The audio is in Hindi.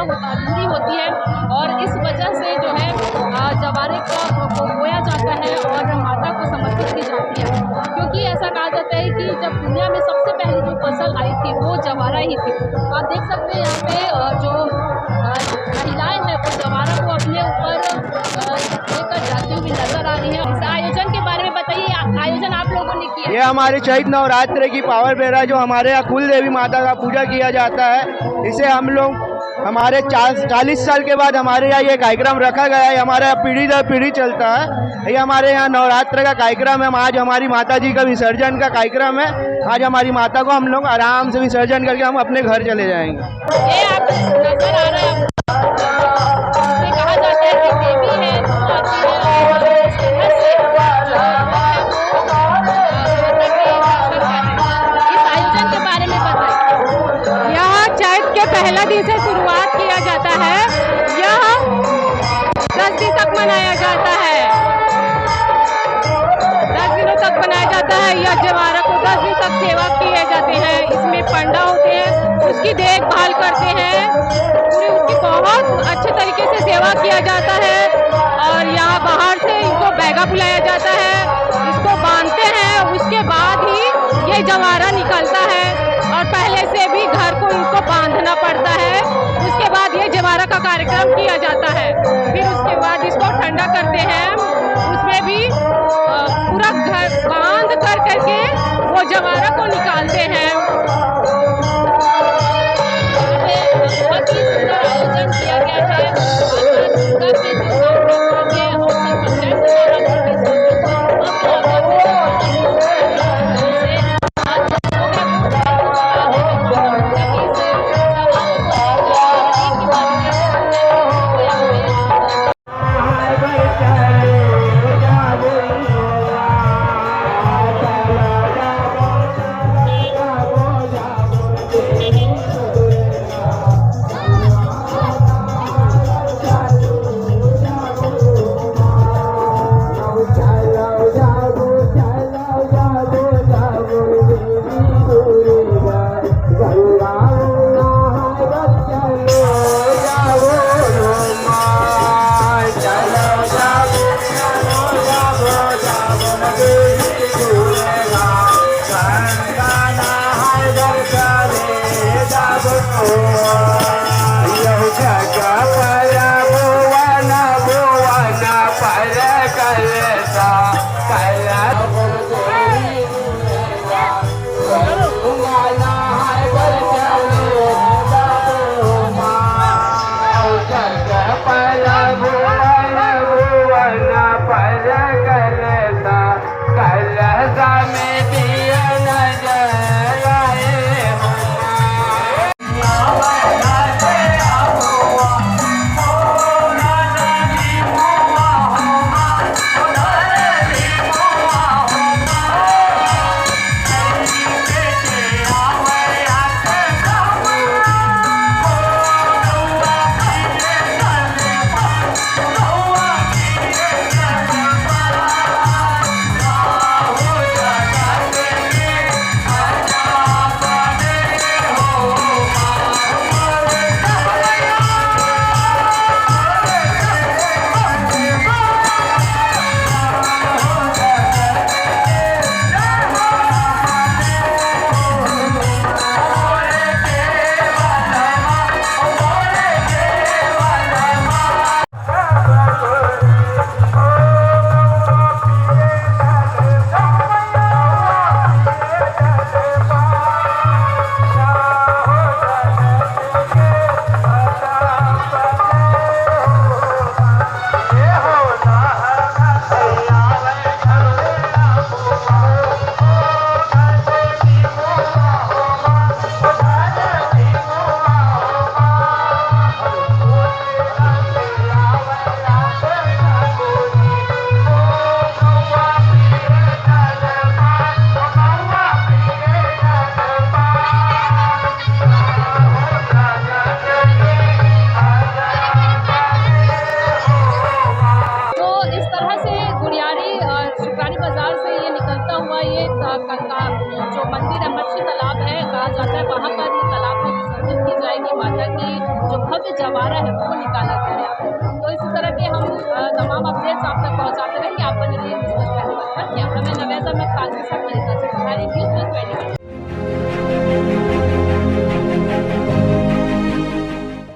अधूरी होती है और इस वजह से जो है जवारे को बोया जाता है और माता को समर्पित की जाती है, क्योंकि ऐसा कहा जाता है कि जब दुनिया में सबसे पहली जो फसल आई थी वो जवारा ही थी। आप देख सकते हैं यहाँ पे जो महिलाएं हैं वो जवारा को अपने ऊपर लेकर जाती हुई नजर आ रही है। इस आयोजन के बारे में बताइए, आयोजन आप लोगों ने किया? ये हमारे चैत नवरात्र की पावर बेरा है, जो हमारे यहाँ कुल देवी माता का पूजा किया जाता है। इसे हम लोग हमारे 40 साल के बाद हमारे यहाँ ये कार्यक्रम रखा गया है। हमारे यहाँ पीढ़ी दर पीढ़ी चलता है। ये हमारे यहाँ नवरात्र का कार्यक्रम है। आज हमारी माता जी का विसर्जन का कार्यक्रम है। आज हमारी माता को हम लोग आराम से विसर्जन करके हम अपने घर चले जाएंगे। ये आप नजर आ रहा है, कहा जाता है कि देवी है वो आती है और इस तरह से इस आयोजन के बारे में बताइए। यह चैत के पहला दिन से शुरुआत किया जाता है। यह 10 दिन तक मनाया जाता है। 10 दिनों तक मनाया जाता है। यह जवारा को 10 दिन तक सेवा किए जाते हैं। इसमें पंडा होते हैं, उसकी देखभाल करते हैं, पूरी उसकी बहुत अच्छे तरीके से सेवा किया जाता है। और यहाँ बाहर से इनको बैगा बुलाया जाता है, इसको बांधते हैं, उसके बाद ही ये जवारा निकलता है। और पहले से भी घर को इनको बांधना पड़ता है। उसके बाद ये जवारा का कार्यक्रम किया जाता है। फिर उसके बाद इसको ठंडा करते हैं, उसमें भी पूरा घर बांध कर करके वो जवारा को निकालते हैं। बहुत ही सुंदर आयोजन किया गया है। पे जवारा है वो निकाला गया है यहाँ पे। तो इसी तरह के हम तमाम अपडेट्स आप तक पहुँचाते रहेंगे। आप बने रहिए न्यूज़ 21 पर। कैमरामैन नवेद अहमद खान के साथ ललिता सिंह, न्यूज़ 21।